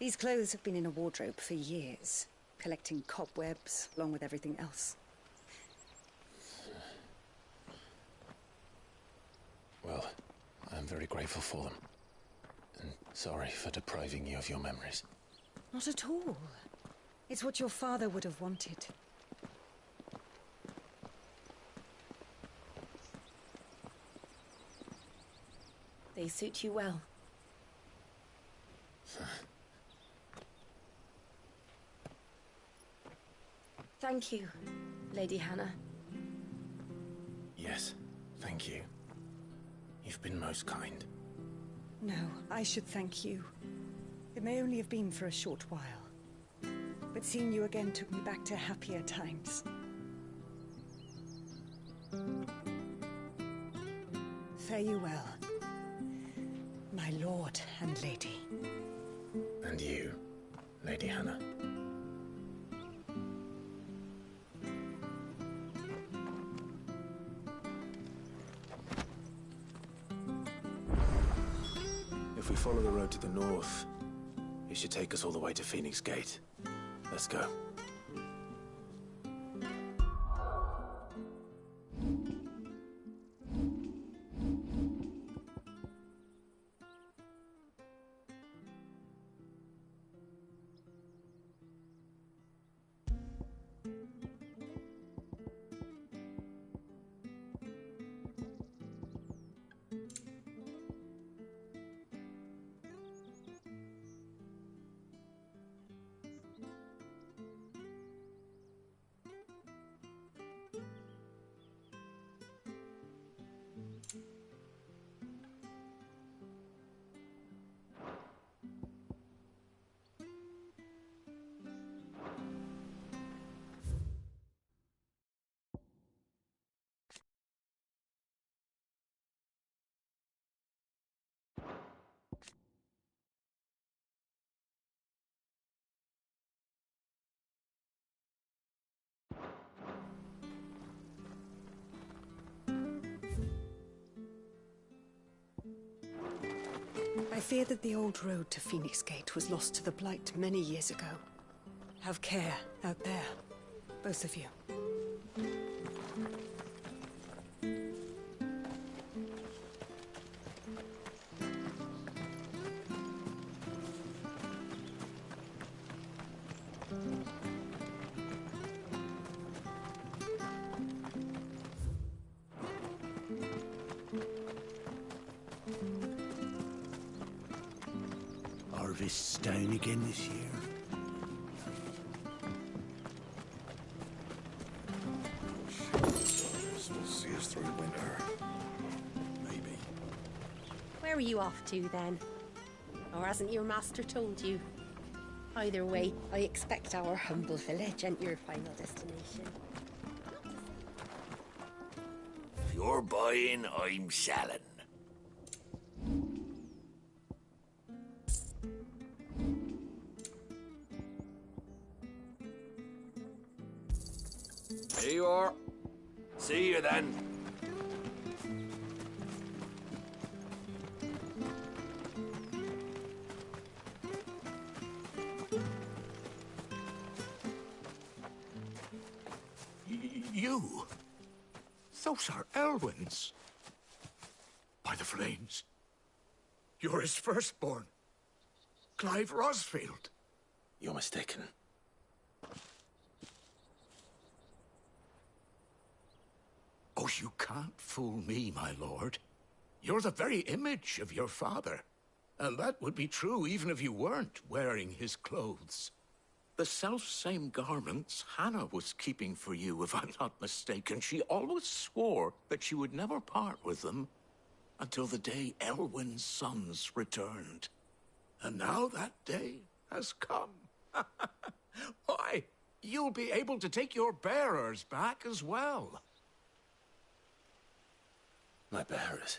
These clothes have been in a wardrobe for years, collecting cobwebs along with everything else. Well, I'm very grateful for them. And sorry for depriving you of your memories. Not at all. It's what your father would have wanted. They suit you well. Thank you, Lady Hannah. Yes, thank you. You've been most kind. No, I should thank you. It may only have been for a short while, but seeing you again took me back to happier times. Fare you well, my lord and lady. And you, Lady Hannah. If we follow the road to the north, it should take us all the way to Phoenix Gate. Let's go. I fear that the old road to Phoenix Gate was lost to the Blight many years ago. Have care out there, both of you. Harvest's down again this year. This will see us through winter. Maybe. Where are you off to, then? Or hasn't your master told you? Either way, I expect our humble village and your final destination. If you're buying, I'm selling. Here you are. See you then. You? Those are Elwyn's. By the flames. You're his firstborn. Clive Rosfield. You're mistaken. Oh, you can't fool me, my lord. You're the very image of your father. And that would be true even if you weren't wearing his clothes. The self-same garments Hannah was keeping for you, if I'm not mistaken. She always swore that she would never part with them until the day Elwyn's sons returned. And now that day has come. Why, you'll be able to take your bearers back as well. My bearers?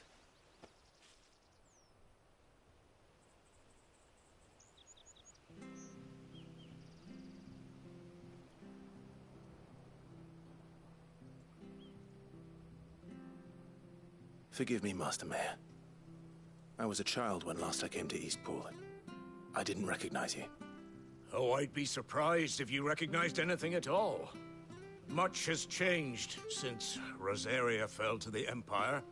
Forgive me, Master Mayor. I was a child when last I came to Eastpool. I didn't recognize you. Oh, I'd be surprised if you recognized anything at all. Much has changed since Rosaria fell to the Empire.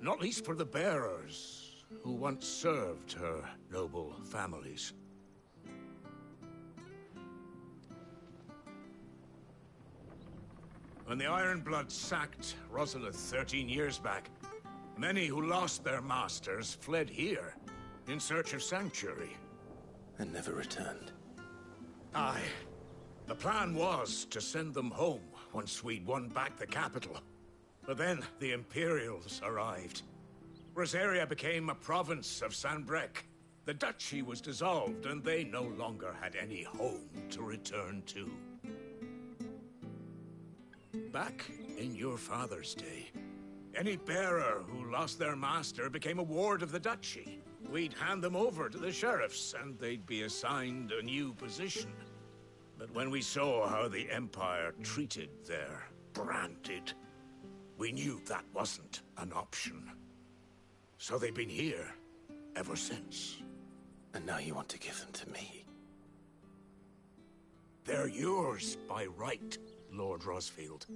Not least for the bearers, who once served her noble families. When the Ironbloods sacked Rosalith 13 years back, many who lost their masters fled here in search of sanctuary. And never returned. Aye. The plan was to send them home once we'd won back the capital. But then the Imperials arrived. Rosaria became a province of Sanbreque. The duchy was dissolved, and they no longer had any home to return to. Back in your father's day, any bearer who lost their master became a ward of the duchy. We'd hand them over to the sheriffs, and they'd be assigned a new position. But when we saw how the Empire treated their branded, we knew that wasn't an option. So they've been here ever since. And now you want to give them to me? They're yours by right, Lord Rosfield.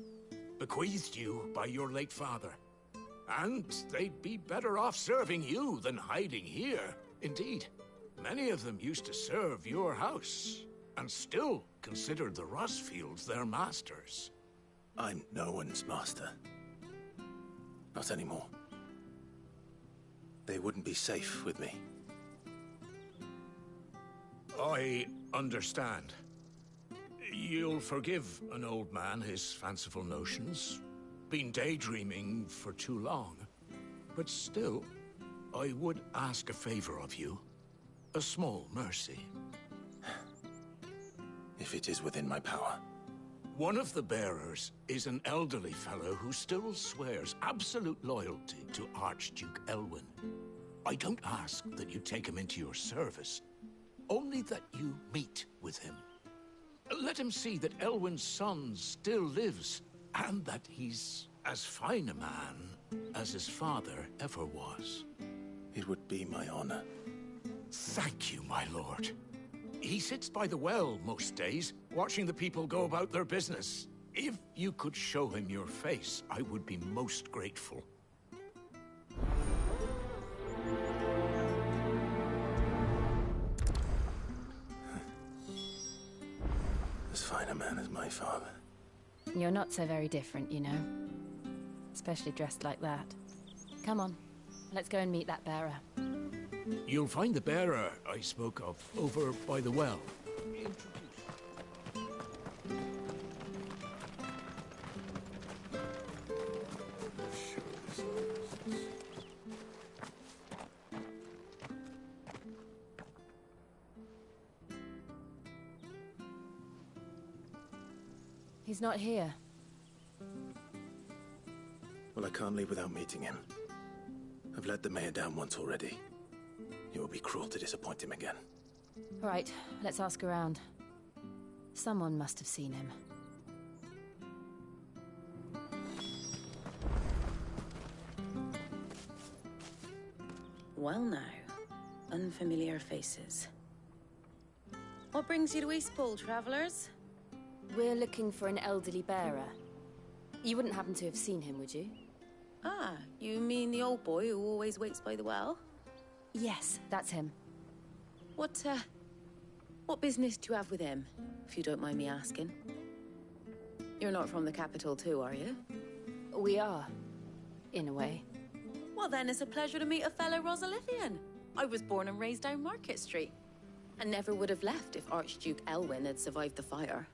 Bequeathed you by your late father. And they'd be better off serving you than hiding here. Indeed, many of them used to serve your house, and still considered the Rosfields their masters. I'm no one's master. Not anymore. They wouldn't be safe with me. I understand. You'll forgive an old man his fanciful notions. Been daydreaming for too long. But still, I would ask a favor of you. A small mercy. If it is within my power. One of the bearers is an elderly fellow who still swears absolute loyalty to Archduke Elwyn. I don't ask that you take him into your service, only that you meet with him. Let him see that Elwyn's son still lives, and that he's as fine a man as his father ever was. It would be my honor. Thank you, my lord. He sits by the well most days, watching the people go about their business. If you could show him your face, I would be most grateful. As fine a man as my father. You're not so very different, you know. Especially dressed like that. Come on, let's go and meet that bearer. You'll find the bearer I spoke of over by the well. He's not here. Well, I can't leave without meeting him. I've let the mayor down once already. It would be cruel to disappoint him again. All right, let's ask around. Someone must have seen him. Well now, unfamiliar faces. What brings you to Eastpool, travellers? We're looking for an elderly bearer. You wouldn't happen to have seen him, would you? Ah, you mean the old boy who always waits by the well? Yes, that's him. What business do you have with him, if you don't mind me asking? You're not from the capital too, are you? We are, in a way. Well then, it's a pleasure to meet a fellow Rosalithian. I was born and raised down Market Street, and never would have left if Archduke Elwyn had survived the fire.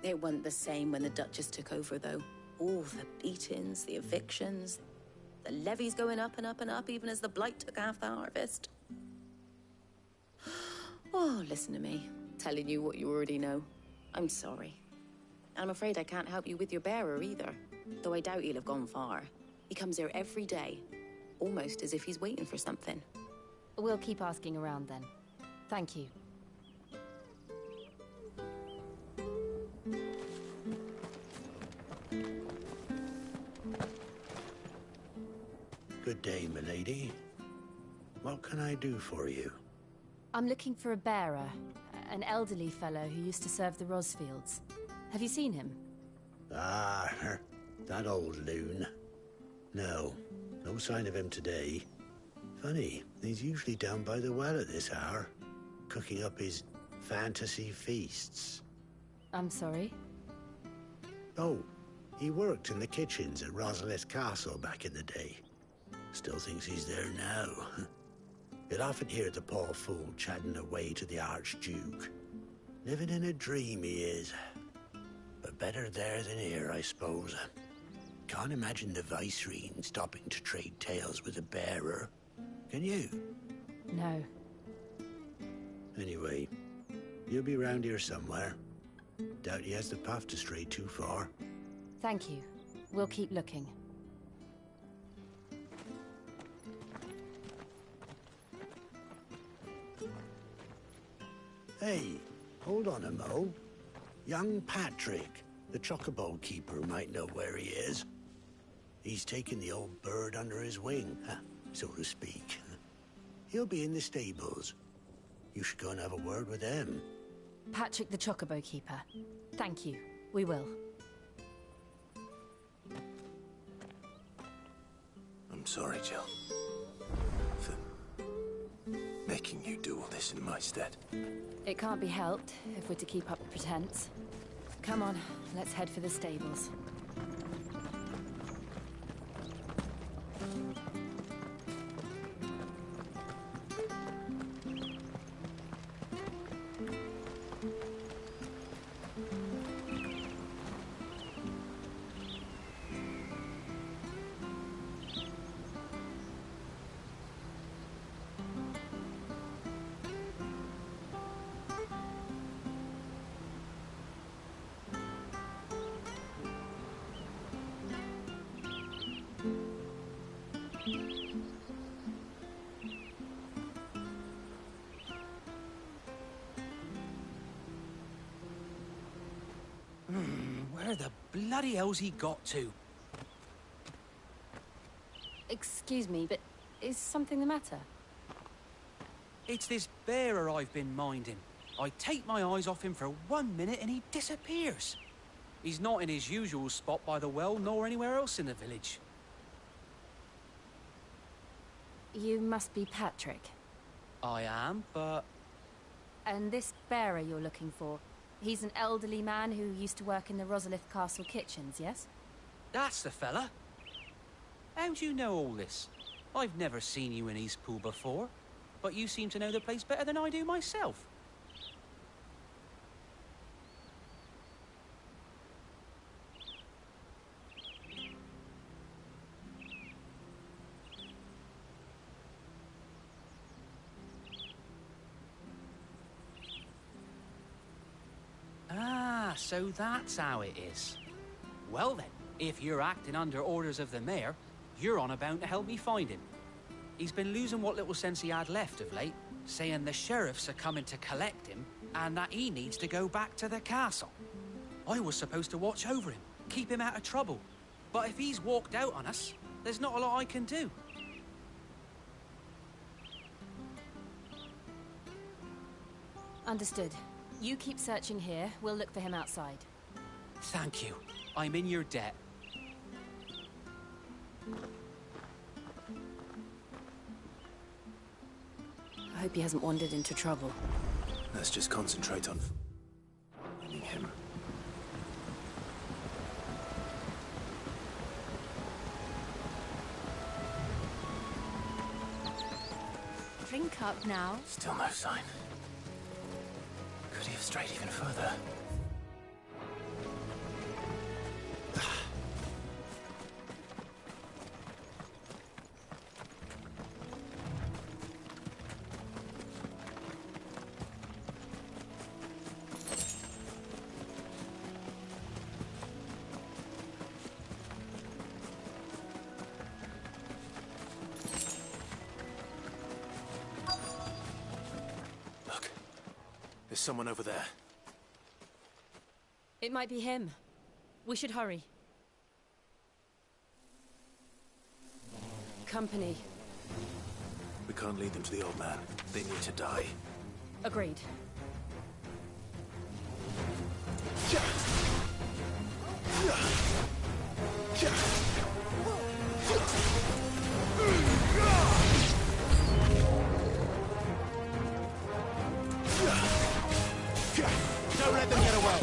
It wasn't the same when the Duchess took over, though. All the beatings, the evictions, the levies going up and up and up, even as the blight took half the harvest. Oh, listen to me, telling you what you already know. I'm sorry. I'm afraid I can't help you with your bearer either, though I doubt he'll have gone far. He comes here every day, almost as if he's waiting for something. We'll keep asking around then. Thank you. Good day, milady. What can I do for you? I'm looking for a bearer, an elderly fellow who used to serve the Rosfields. Have you seen him? Ah, that old loon. No sign of him today. Funny, he's usually down by the well at this hour, cooking up his fantasy feasts. I'm sorry? Oh, He worked in the kitchens at Rosalith Castle back in the day. Still thinks he's there now. You'll often hear the poor fool chatting away to the Archduke. Living in a dream he is. But better there than here, I suppose. Can't imagine the Viceroy stopping to trade tales with a bearer. Can you? No. Anyway, you'll be round here somewhere. Doubt he has the path to stray too far. Thank you. We'll keep looking. Hey, hold on a mo. Young Patrick, the chocobo keeper, might know where he is. He's taken the old bird under his wing, so to speak. He'll be in the stables. You should go and have a word with him. Patrick the Chocobo Keeper. Thank you. We will. I'm sorry, Jill. For making you do all this in my stead. It can't be helped if we're to keep up the pretense. Come on, let's head for the stables. Where the bloody hell's he got to? Excuse me, but is something the matter? It's this bearer I've been minding. I take my eyes off him for 1 minute and he disappears. He's not in his usual spot by the well, nor anywhere else in the village. You must be Patrick. I am, but... And this bearer you're looking for, he's an elderly man who used to work in the Rosalith Castle kitchens, yes? That's the fella. How do you know all this? I've never seen you in Eastpool before, but you seem to know the place better than I do myself. So that's how it is. Well then, if you're acting under orders of the mayor, you're on about to help me find him. He's been losing what little sense he had left of late, saying the sheriffs are coming to collect him and that he needs to go back to the castle. I was supposed to watch over him, keep him out of trouble. But if he's walked out on us, there's not a lot I can do. Understood. You keep searching here. We'll look for him outside. Thank you. I'm in your debt. I hope he hasn't wandered into trouble. Let's just concentrate on finding him. Drink up now. Still no sign. Could he have strayed even further? There's someone over there. It might be him. We should hurry. Company. We can't lead them to the old man. They need to die. Agreed. Don't let them get away!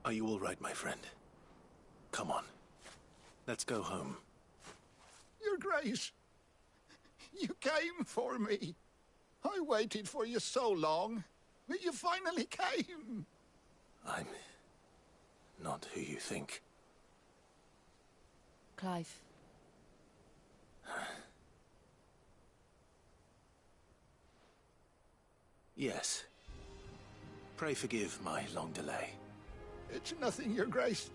Are you all right, my friend? Come on. Let's go home. Your Grace, you came for me. I waited for you so long, but you finally came. I'm not who you think. Clive. Yes. Pray forgive my long delay. It's nothing, Your Grace.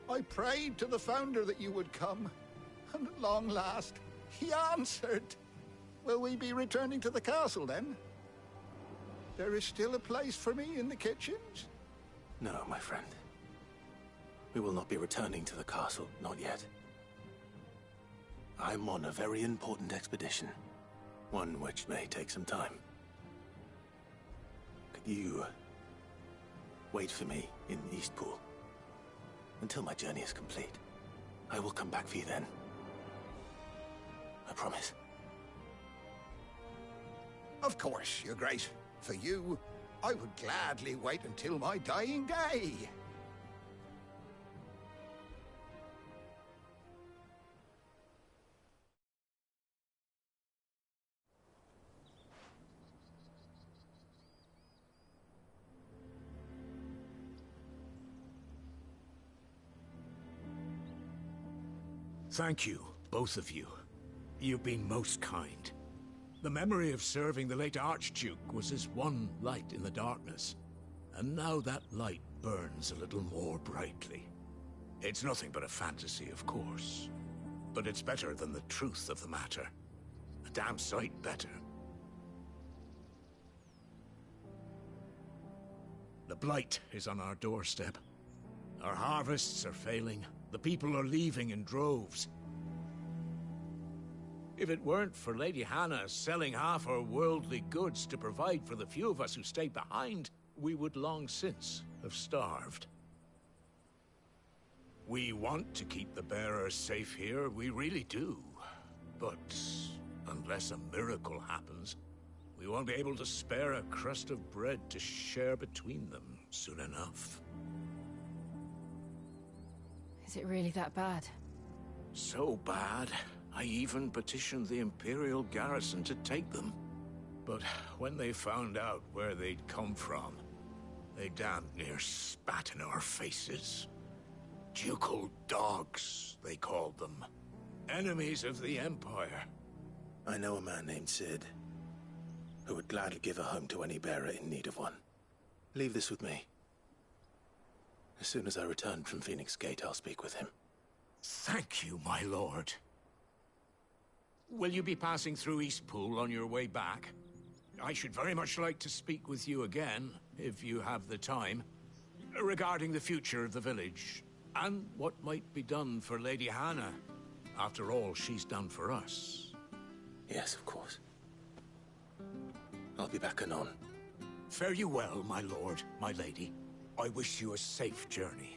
I prayed to the Founder that you would come, and at long last, he answered. Will we be returning to the castle, then? There is still a place for me in the kitchens? No, my friend. We will not be returning to the castle, not yet. I'm on a very important expedition, one which may take some time. Could you wait for me in Eastpool until my journey is complete? I will come back for you then. I promise. Of course, Your Grace. For you, I would gladly wait until my dying day. Thank you, both of you. You've been most kind. The memory of serving the late Archduke was as one light in the darkness, and now that light burns a little more brightly. It's nothing but a fantasy, of course, but it's better than the truth of the matter. A damn sight better. The Blight is on our doorstep. Our harvests are failing. The people are leaving in droves. If it weren't for Lady Hannah selling half her worldly goods to provide for the few of us who stayed behind, we would long since have starved. We want to keep the bearers safe here, we really do. But unless a miracle happens, we won't be able to spare a crust of bread to share between them soon enough. Is it really that bad? So bad, I even petitioned the Imperial garrison to take them. But when they found out where they'd come from, they damn near spat in our faces. Ducal dogs, they called them. Enemies of the Empire. I know a man named Sid, who would gladly give a home to any bearer in need of one. Leave this with me. As soon as I return from Phoenix Gate, I'll speak with him. Thank you, my lord. Will you be passing through Eastpool on your way back? I should very much like to speak with you again, if you have the time, regarding the future of the village, and what might be done for Lady Hannah, after all she's done for us. Yes, of course. I'll be back anon. Fare you well, my lord, my lady. I wish you a safe journey.